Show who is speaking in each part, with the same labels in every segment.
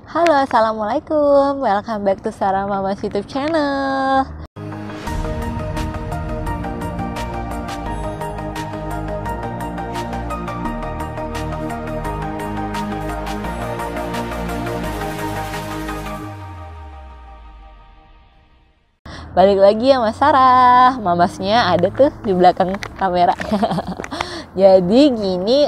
Speaker 1: Halo, assalamualaikum. Welcome back to Sarah Mama's YouTube channel. Balik lagi ya Mas Sarah. Mamasnya ada tuh di belakang kamera. Jadi gini,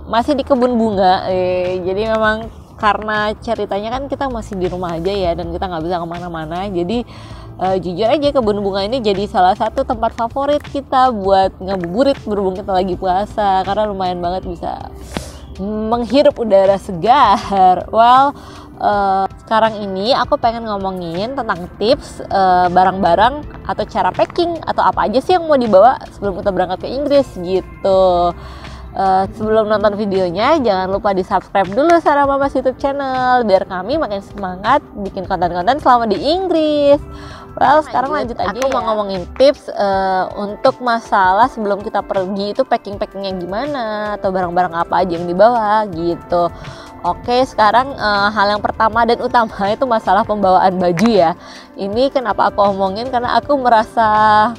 Speaker 1: masih di kebun bunga. Jadi memang karena ceritanya kan kita masih di rumah aja ya, dan kita nggak bisa kemana-mana. Jadi jujur aja kebun bunga ini jadi salah satu tempat favorit kita buat ngabuburit berhubung kita lagi puasa, karena lumayan banget bisa menghirup udara segar. Sekarang ini aku pengen ngomongin tentang tips barang-barang atau cara packing atau apa aja sih yang mau dibawa sebelum kita berangkat ke Inggris gitu. Sebelum nonton videonya, jangan lupa di subscribe dulu Sarah Mama's YouTube channel biar kami makin semangat bikin konten-konten selama di Inggris. Sekarang lanjut aja. Aku mau ngomongin tips untuk masalah sebelum kita pergi itu packing-packingnya gimana, atau barang-barang apa aja yang dibawa gitu. Oke, sekarang hal yang pertama dan utama itu masalah pembawaan baju ya. Ini kenapa aku omongin, karena aku merasa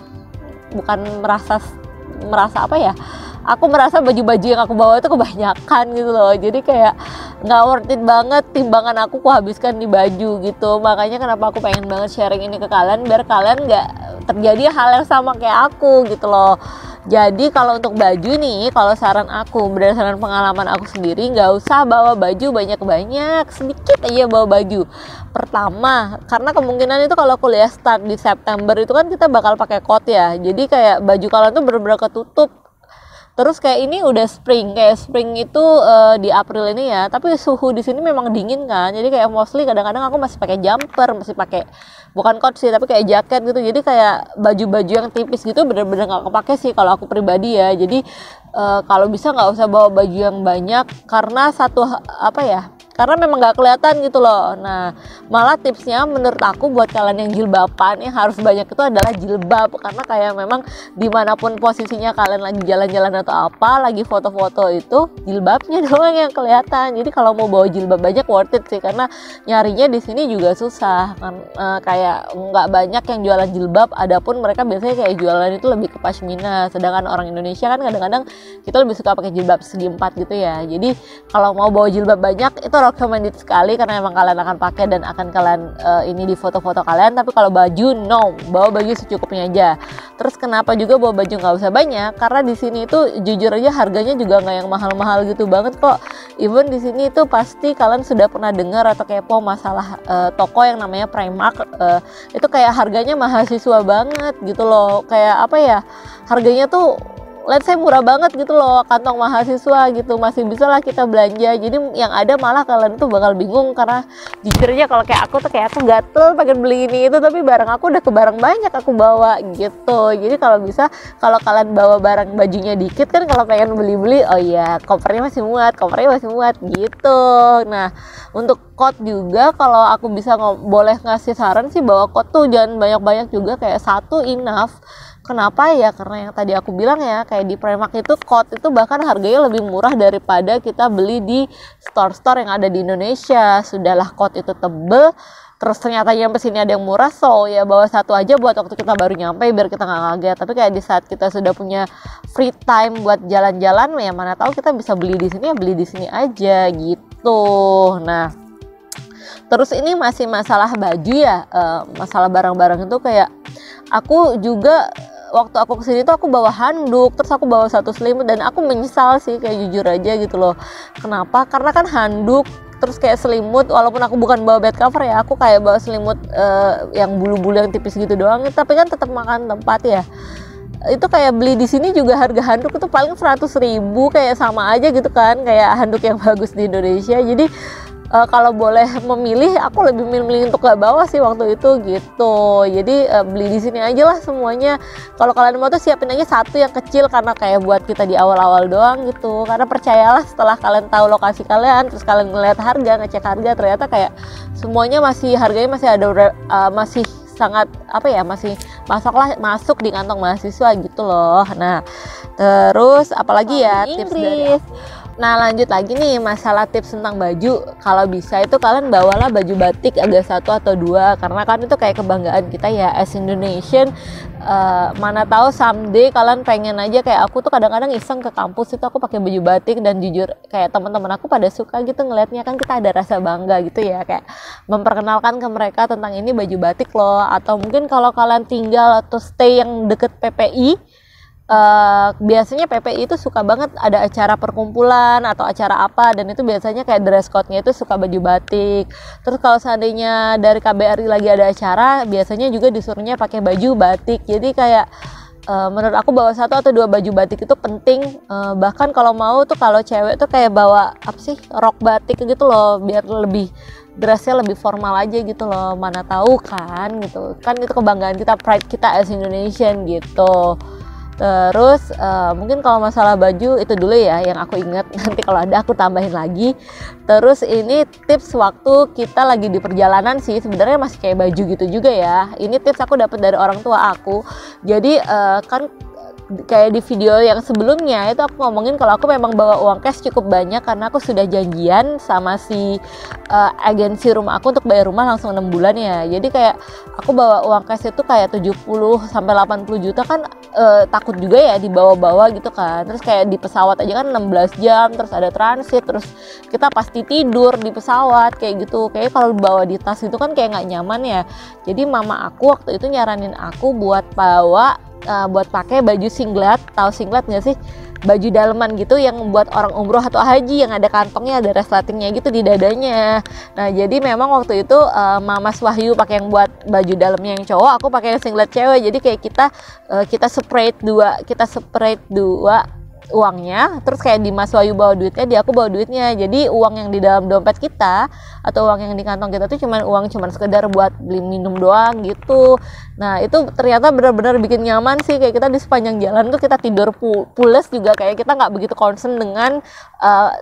Speaker 1: apa ya, aku merasa baju-baju yang aku bawa itu kebanyakan gitu loh. Jadi kayak nggak worth it banget timbangan aku habiskan di baju gitu. Makanya kenapa aku pengen banget sharing ini ke kalian, biar kalian nggak terjadi hal yang sama kayak aku gitu loh. Jadi kalau untuk baju nih, kalau saran aku berdasarkan pengalaman aku sendiri, nggak usah bawa baju banyak-banyak, sedikit aja bawa baju. Pertama, karena kemungkinan itu kalau kuliah start di September itu kan kita bakal pakai coat ya. Jadi kayak baju kalian tuh bener-bener ketutup. Terus kayak ini udah spring itu di April ini ya, tapi suhu di sini memang dingin kan. Jadi kayak mostly kadang-kadang aku masih pakai jumper, masih pakai bukan coat sih tapi kayak jaket gitu. Jadi kayak baju-baju yang tipis gitu bener-bener nggak kepake sih kalau aku pribadi ya. Jadi kalau bisa nggak usah bawa baju yang banyak, karena karena memang nggak kelihatan gitu loh. Nah, malah tipsnya menurut aku buat kalian yang jilbaban yang harus banyak itu adalah jilbab, karena kayak memang dimanapun posisinya kalian lagi jalan-jalan atau apa, lagi foto-foto itu jilbabnya doang yang kelihatan. Jadi kalau mau bawa jilbab banyak worth it sih, karena nyarinya di sini juga susah kan. Kayak nggak banyak yang jualan jilbab, adapun mereka biasanya kayak jualan itu lebih ke pashmina, sedangkan orang Indonesia kan kadang-kadang kita lebih suka pakai jilbab segi 4 gitu ya. Jadi kalau mau bawa jilbab banyak itu recommended sekali, karena emang kalian akan pakai dan akan kalian ini di foto-foto kalian. Tapi kalau baju no, bawa baju secukupnya aja. Terus kenapa juga bawa baju nggak usah banyak, karena di sini itu jujur aja harganya juga nggak yang mahal-mahal gitu banget kok. Even di sini itu pasti kalian sudah pernah dengar atau kepo masalah toko yang namanya Primark. Itu kayak harganya mahasiswa banget gitu loh. Kayak apa ya, harganya tuh let's say murah banget gitu loh, kantong mahasiswa gitu, masih bisa lah kita belanja. Jadi yang ada malah kalian tuh bakal bingung, karena jujurnya kalau kayak aku tuh kayak aku gatel pengen beli ini itu, tapi barang aku udah kebarang banyak aku bawa gitu. Jadi kalau bisa, kalau kalian bawa barang bajunya dikit kan, kalau pengen beli-beli, oh iya kopernya masih muat gitu. Nah, untuk coat juga kalau aku bisa boleh ngasih saran sih, bawa coat tuh jangan banyak-banyak juga, kayak satu enough. Kenapa ya? Karena yang tadi aku bilang ya, kayak di Primark itu coat itu bahkan harganya lebih murah daripada kita beli di store-store yang ada di Indonesia. Sudahlah coat itu tebel, terus ternyata nyampe sini ada yang murah, so ya bawa satu aja buat waktu kita baru nyampe biar kita nggak kaget. Tapi kayak di saat kita sudah punya free time buat jalan-jalan, ya mana tahu kita bisa beli di sini, ya beli di sini aja gitu. Nah, terus ini masih masalah baju ya, masalah barang-barang itu kayak aku juga waktu aku kesini tuh aku bawa handuk, terus aku bawa satu selimut, dan aku menyesal sih, kayak jujur aja gitu loh. Kenapa? Karena kan handuk terus kayak selimut, walaupun aku bukan bawa bed cover ya, aku kayak bawa selimut yang bulu-bulu yang tipis gitu doang, tapi kan tetap makan tempat ya. Itu kayak beli di sini juga harga handuk itu paling 100.000, kayak sama aja gitu kan, kayak handuk yang bagus di Indonesia. Jadi kalau boleh memilih, aku lebih milih untuk gak bawa sih waktu itu gitu. Jadi beli di sini aja lah semuanya. Kalau kalian mau tuh siapin aja satu yang kecil, karena kayak buat kita di awal-awal doang gitu. Karena percayalah, setelah kalian tahu lokasi kalian, terus kalian ngeliat harga, ngecek harga, ternyata kayak semuanya harganya masih ada, masih sangat masih masuk di kantong mahasiswa gitu loh. Nah, terus apalagi ya tips dari Nah lanjut lagi nih masalah tips tentang baju. Kalau bisa itu kalian bawalah baju batik agak 1 atau 2, karena kan itu kayak kebanggaan kita ya as Indonesian. Mana tahu someday kalian pengen aja kayak aku tuh kadang-kadang iseng ke kampus itu aku pakai baju batik, dan jujur kayak teman-teman aku pada suka gitu ngelihatnya, kan kita ada rasa bangga gitu ya, kayak memperkenalkan ke mereka tentang ini baju batik loh. Atau mungkin kalau kalian tinggal atau stay yang deket PPI, biasanya PPI itu suka banget ada acara perkumpulan atau acara apa, dan itu biasanya kayak dress code-nya itu suka baju batik. Terus kalau seandainya dari KBRI lagi ada acara, biasanya juga disuruhnya pakai baju batik. Jadi kayak menurut aku bawa 1 atau 2 baju batik itu penting. Bahkan kalau mau tuh kalau cewek tuh kayak bawa apa sih, rok batik gitu loh, biar lebih dressnya lebih formal aja gitu loh. Mana tahu kan gitu kan, itu kebanggaan kita, pride kita as Indonesian gitu. Terus mungkin kalau masalah baju itu dulu ya yang aku ingat, nanti kalau ada aku tambahin lagi. Terus ini tips waktu kita lagi di perjalanan sih, sebenarnya masih kayak baju gitu juga ya. Ini tips aku dapat dari orang tua aku. Jadi kan kayak di video yang sebelumnya itu aku ngomongin kalau aku memang bawa uang cash cukup banyak, karena aku sudah janjian sama si agensi rumah aku untuk bayar rumah langsung 6 bulan ya. Jadi kayak aku bawa uang cash itu kayak 70 sampai 80 juta kan, takut juga ya dibawa-bawa gitu kan. Terus kayak di pesawat aja kan 16 jam, terus ada transit, terus kita pasti tidur di pesawat kayak gitu. Kayak kalau bawa di tas itu kan kayak nggak nyaman ya. Jadi mama aku waktu itu nyaranin aku buat bawa buat pakai baju singlet. Tahu singlet nggak sih? Baju daleman gitu yang buat orang umroh atau haji, yang ada kantongnya, ada resletingnya gitu di dadanya. Nah jadi memang waktu itu Mama Wahyu pakai yang buat baju dalamnya yang cowok, aku pakai yang singlet cewek. Jadi kayak kita separate dua uangnya, terus kayak di Mas Wahyu bawa duitnya, di aku bawa duitnya. Jadi uang yang di dalam dompet kita atau uang yang di kantong kita tuh cuman sekedar buat beli minum doang gitu. Nah itu ternyata benar-benar bikin nyaman sih, kayak kita di sepanjang jalan tuh kita tidur pules juga, kayak kita nggak begitu concern dengan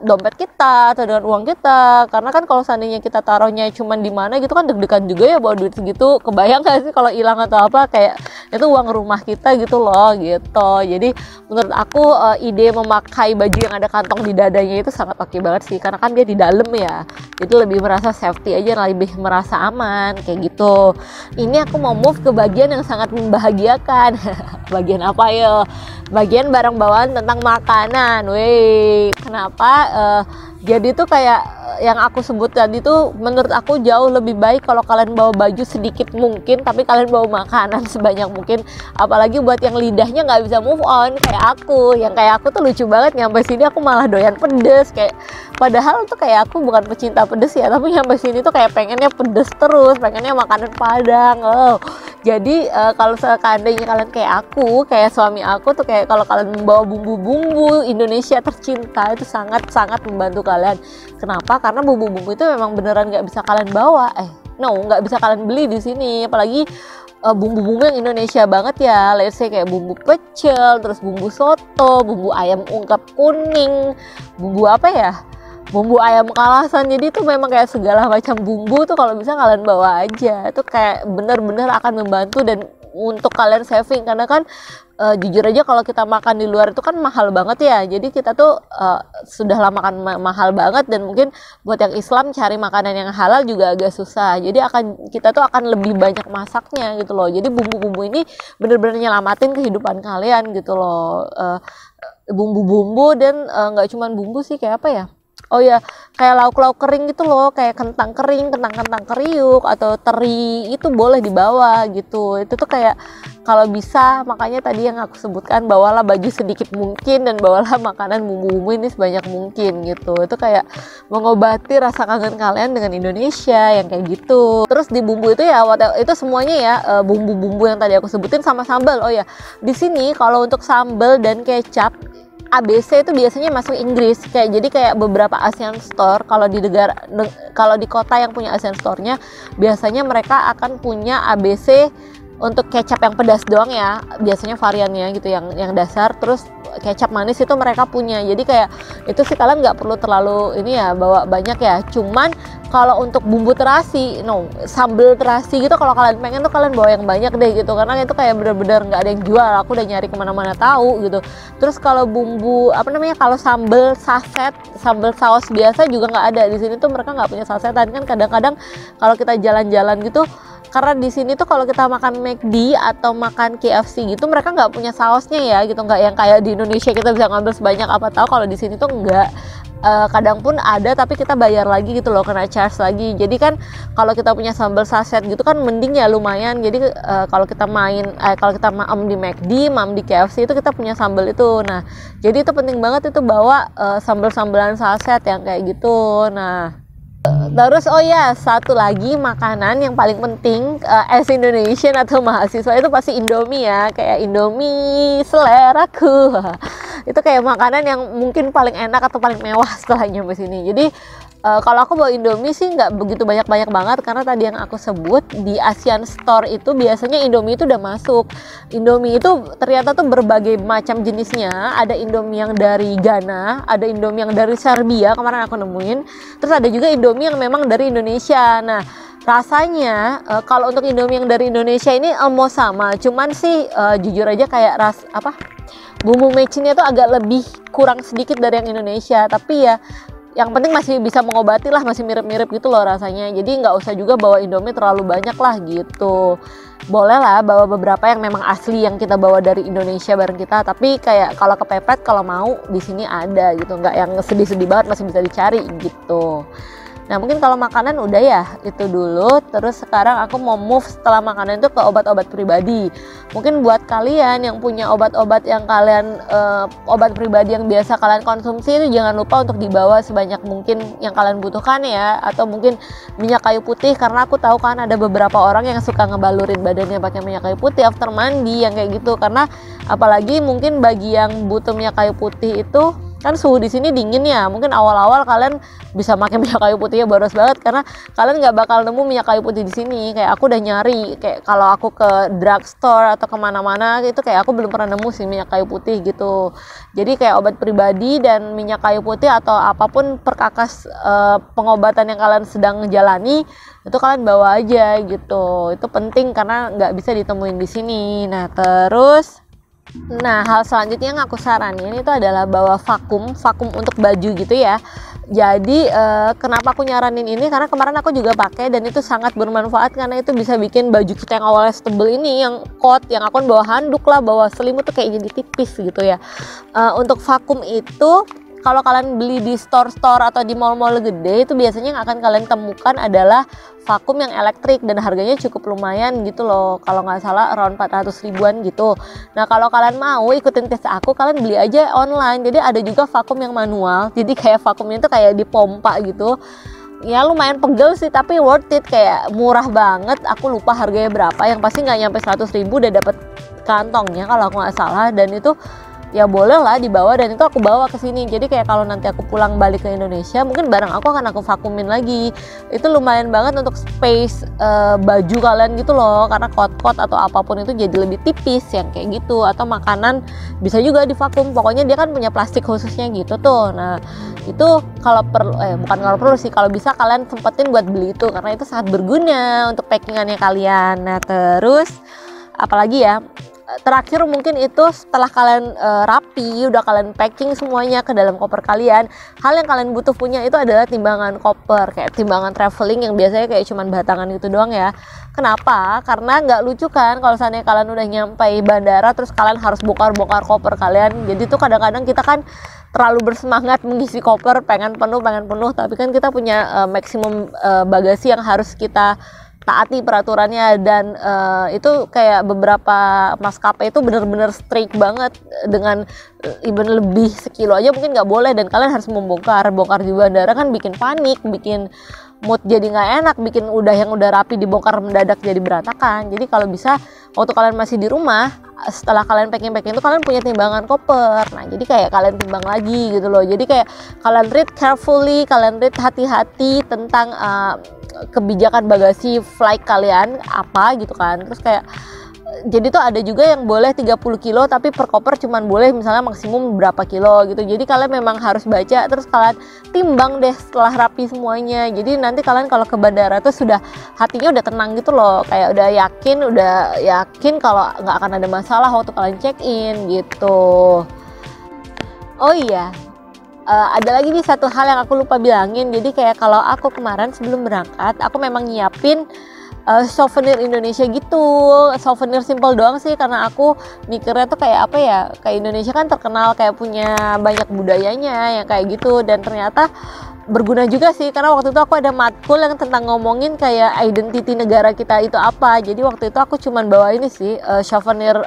Speaker 1: dompet kita atau dengan uang kita. Karena kan kalau seandainya kita taruhnya cuman di mana gitu kan deg-degan juga ya bawa duit segitu. Kebayang gak sih kalau hilang atau apa, kayak itu uang rumah kita gitu loh gitu. Jadi menurut aku ide memakai baju yang ada kantong di dadanya itu sangat oke banget sih, karena kan dia di dalam ya, jadi lebih merasa safety aja, lebih merasa aman kayak gitu. Ini aku mau move ke bagian yang sangat membahagiakan. Bagian apa ya? Bagian barang bawaan tentang makanan. Weh, kenapa? Jadi tuh kayak yang aku sebut tadi tuh, menurut aku jauh lebih baik kalau kalian bawa baju sedikit mungkin, tapi kalian bawa makanan sebanyak mungkin. Apalagi buat yang lidahnya nggak bisa move on kayak aku. Yang kayak aku tuh lucu banget, nyampe sini aku malah doyan pedes. Kayak padahal tuh kayak aku bukan pecinta pedes ya, tapi nyampe sini tuh kayak pengennya pedes terus, pengennya makanan Padang. Jadi kalau seandainya kalian kayak aku, kayak suami aku tuh kayak kalau kalian membawa bumbu-bumbu Indonesia tercinta itu sangat-sangat membantu kalian. Kenapa? Karena bumbu-bumbu itu memang beneran nggak bisa kalian bawa. Nggak bisa kalian beli di sini. Apalagi bumbu-bumbu yang Indonesia banget ya. Let's say kayak bumbu pecel, terus bumbu soto, bumbu ayam ungkep kuning, bumbu apa ya? Bumbu ayam kalasan. Jadi itu memang kayak segala macam bumbu tuh kalau bisa kalian bawa aja. Itu kayak bener-bener akan membantu dan untuk kalian saving, karena kan jujur aja kalau kita makan di luar itu kan mahal banget ya. Jadi kita tuh sudahlah makan mahal banget, dan mungkin buat yang Islam cari makanan yang halal juga agak susah. Jadi kita tuh akan lebih banyak masaknya gitu loh. Jadi bumbu-bumbu ini bener-bener nyelamatin kehidupan kalian gitu loh. Bumbu-bumbu, dan nggak cuman bumbu sih, kayak apa ya? Oh ya, kayak lauk-lauk kering gitu loh, kayak kentang kering, kentang kriuk, atau teri, itu boleh dibawa gitu. Itu tuh kayak kalau bisa, makanya tadi yang aku sebutkan, bawalah baju sedikit mungkin dan bawalah makanan bumbu-bumbu ini sebanyak mungkin gitu. Itu kayak mengobati rasa kangen kalian dengan Indonesia yang kayak gitu. Terus di bumbu itu ya, itu semuanya ya, bumbu-bumbu yang tadi aku sebutin sama sambal. Oh ya, di sini kalau untuk sambal dan kecap, ABC itu biasanya masuk Inggris. Jadi kayak beberapa Asian Store, kalau di kota yang punya Asian Store-nya, biasanya mereka akan punya ABC untuk kecap yang pedas doang ya, biasanya variannya gitu yang dasar, terus kecap manis itu mereka punya. Jadi kayak itu sih kalian nggak perlu terlalu ini ya bawa banyak ya. Cuman kalau untuk bumbu terasi, sambal terasi gitu, kalau kalian pengen tuh kalian bawa yang banyak deh gitu, karena itu kayak bener-bener nggak ada yang jual. Aku udah nyari kemana-mana tahu gitu. Terus kalau bumbu kalau sambal saset, sambal saus biasa juga nggak ada di sini tuh, mereka nggak punya sasetan kan. Kadang-kadang kalau kita jalan-jalan gitu, karena di sini tuh kalau kita makan McD atau makan KFC gitu, mereka nggak punya sausnya ya gitu, nggak yang kayak di Indonesia kita bisa ngambil sebanyak apa tahu. Kalau di sini tuh nggak, kadang pun ada tapi kita bayar lagi gitu loh, kena charge lagi. Jadi kan kalau kita punya sambal saset gitu kan mending ya, lumayan. Jadi kalau kita kalau kita maem di McD, maem di KFC itu kita punya sambal itu. Nah jadi itu penting banget itu bawa sambal-sambalan saset yang kayak gitu. Nah terus satu lagi makanan yang paling penting as Indonesian atau mahasiswa itu pasti Indomie ya. Kayak Indomie seleraku itu kayak makanan yang mungkin paling enak atau paling mewah setelah nyampe sini. Jadi kalau aku bawa Indomie sih nggak begitu banyak banget, karena tadi yang aku sebut di Asian Store itu biasanya Indomie itu udah masuk. Indomie itu ternyata tuh berbagai macam jenisnya. Ada Indomie yang dari Ghana, ada Indomie yang dari Serbia kemarin aku nemuin. Terus ada juga Indomie yang memang dari Indonesia. Nah rasanya kalau untuk Indomie yang dari Indonesia ini almost sama, cuman sih jujur aja kayak bumbu mecinnya tuh agak lebih kurang sedikit dari yang Indonesia. Tapi ya yang penting masih bisa mengobati lah, masih mirip-mirip gitu loh rasanya. Jadi nggak usah juga bawa Indomie terlalu banyak lah gitu. Boleh lah bawa beberapa yang memang asli yang kita bawa dari Indonesia bareng kita. Tapi kayak kalau kepepet, kalau mau di sini ada gitu, nggak yang sedih-sedih banget, masih bisa dicari gitu. Nah mungkin kalau makanan udah ya itu dulu. Terus sekarang aku mau move setelah makanan itu ke obat-obat pribadi. Mungkin buat kalian yang punya obat-obat yang obat pribadi yang biasa kalian konsumsi itu jangan lupa untuk dibawa sebanyak mungkin yang kalian butuhkan ya. Atau mungkin minyak kayu putih, karena aku tahu kan ada beberapa orang yang suka ngebalurin badannya pakai minyak kayu putih after mandi yang kayak gitu. Karena apalagi mungkin bagi yang butuh minyak kayu putih itu kan suhu di sini dingin ya, mungkin awal-awal kalian bisa pakai minyak kayu putihnya boros banget, karena kalian nggak bakal nemu minyak kayu putih di sini. Kayak aku udah nyari, kayak kalau aku ke drugstore atau kemana-mana itu kayak aku belum pernah nemu sih minyak kayu putih gitu. Jadi kayak obat pribadi dan minyak kayu putih atau apapun perkakas pengobatan yang kalian sedang jalani itu kalian bawa aja gitu. Itu penting karena nggak bisa ditemuin di sini. Nah, hal selanjutnya yang aku saranin itu adalah bawa vakum untuk baju gitu ya. Jadi kenapa aku nyaranin ini, karena kemarin aku juga pakai dan itu sangat bermanfaat, karena itu bisa bikin baju kita yang awalnya tebel ini, yang coat, yang aku bawa handuk lah, bawa selimut tuh kayak jadi tipis gitu ya. Untuk vakum itu kalau kalian beli di store-store atau di mall-mall gede itu biasanya yang akan kalian temukan adalah vakum yang elektrik dan harganya cukup lumayan gitu loh. Kalau nggak salah around 400 ribuan gitu. Nah kalau kalian mau ikutin tes aku, kalian beli aja online. Jadi ada juga vakum yang manual. Jadi kayak vakumnya itu kayak dipompa gitu. Ya lumayan pegel sih tapi worth it, kayak murah banget. Aku lupa harganya berapa, yang pasti nggak nyampe 100 ribu udah dapet kantongnya kalau aku nggak salah. Dan itu ya boleh lah dibawa, dan itu aku bawa ke sini. Jadi kayak kalau nanti aku pulang balik ke Indonesia, mungkin barang aku akan aku vakumin lagi. Itu lumayan banget untuk space baju kalian gitu loh, karena coat atau apapun itu jadi lebih tipis yang kayak gitu. Atau makanan bisa juga divakum, pokoknya dia kan punya plastik khususnya gitu tuh. Nah itu kalau perlu bukan kalau perlu sih, kalau bisa kalian sempetin buat beli itu, karena itu sangat berguna untuk packingannya kalian. Nah terus apalagi ya, terakhir mungkin itu setelah kalian rapi, udah kalian packing semuanya ke dalam koper kalian, hal yang kalian butuh punya itu adalah timbangan koper, kayak timbangan traveling yang biasanya kayak cuman batangan gitu doang ya. Kenapa? Karena nggak lucu kan kalau seandainya kalian udah nyampe bandara terus kalian harus bongkar koper kalian. Jadi tuh kadang-kadang kita kan terlalu bersemangat mengisi koper, pengen penuh, tapi kan kita punya maksimum bagasi yang harus kita taati peraturannya. Dan itu kayak beberapa maskapai itu benar-benar strict banget, dengan even lebih sekilo aja mungkin nggak boleh, dan kalian harus bongkar di bandara kan bikin panik, bikin mood jadi nggak enak, bikin yang udah rapi dibongkar mendadak jadi berantakan. Jadi kalau bisa waktu kalian masih di rumah, setelah kalian packing itu kalian punya timbangan koper. Nah jadi kayak kalian timbang lagi gitu loh. Jadi kayak kalian read carefully, kalian read hati-hati tentang kebijakan bagasi flight kalian apa gitu kan. Terus kayak Jadi tuh ada juga yang boleh 30 kilo tapi per koper cuman boleh misalnya maksimum berapa kilo gitu. Jadi kalian memang harus baca, terus kalian timbang deh setelah rapi semuanya. Jadi nanti kalian kalau ke bandara tuh sudah hatinya udah tenang gitu loh, kayak udah yakin kalau nggak akan ada masalah waktu kalian check in gitu. Oh iya, ada lagi nih satu hal yang aku lupa bilangin. Jadi kayak kalau aku kemarin sebelum berangkat, aku memang nyiapin souvenir Indonesia gitu, souvenir simple doang sih, karena aku mikirnya tuh kayak apa ya, kayak Indonesia kan terkenal kayak punya banyak budayanya yang kayak gitu, dan ternyata berguna juga sih, karena waktu itu aku ada matkul yang tentang ngomongin kayak identity negara kita itu apa. Jadi waktu itu aku cuman bawa ini sih, souvenir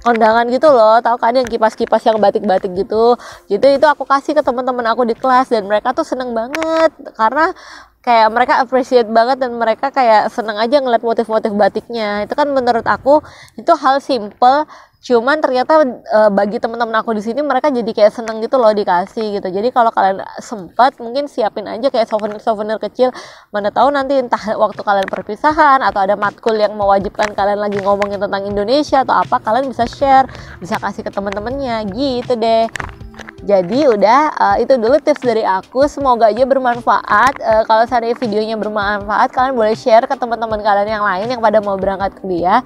Speaker 1: kondangan gitu loh, tahu kan yang kipas-kipas yang batik-batik gitu. Jadi itu aku kasih ke teman-teman aku di kelas, dan mereka tuh seneng banget karena kayak mereka appreciate banget, dan mereka kayak seneng aja ngeliat motif-motif batiknya. Itu kan menurut aku itu hal simple, cuman ternyata bagi teman-teman aku di sini mereka jadi kayak seneng gitu loh dikasih gitu. Jadi kalau kalian sempat mungkin siapin aja kayak souvenir-souvenir kecil, mana tahu nanti entah waktu kalian perpisahan atau ada matkul yang mewajibkan kalian lagi ngomongin tentang Indonesia atau apa, kalian bisa share, bisa kasih ke teman-temannya gitu deh. Jadi udah, itu dulu tips dari aku, semoga aja bermanfaat. Kalau seandainya videonya bermanfaat, kalian boleh share ke teman-teman kalian yang lain yang pada mau berangkat kuliah.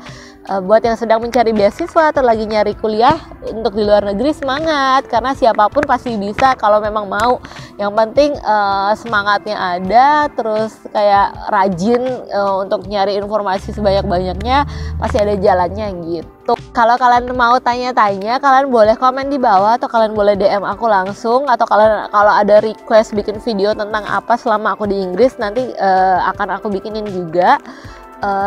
Speaker 1: Buat yang sedang mencari beasiswa atau lagi nyari kuliah untuk di luar negeri, semangat, karena siapapun pasti bisa kalau memang mau. Yang penting semangatnya ada, terus kayak rajin untuk nyari informasi sebanyak-banyaknya, pasti ada jalannya gitu. Kalau kalian mau tanya-tanya, kalian boleh komen di bawah, atau kalian boleh DM aku langsung, atau kalian kalau ada request bikin video tentang apa selama aku di Inggris, nanti akan aku bikinin juga.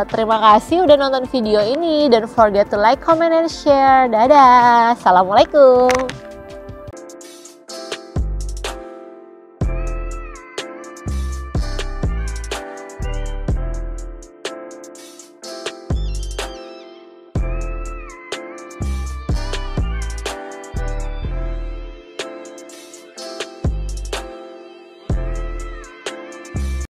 Speaker 1: Terima kasih udah nonton video ini, don't forget to like, comment, and share. Dadah, assalamualaikum.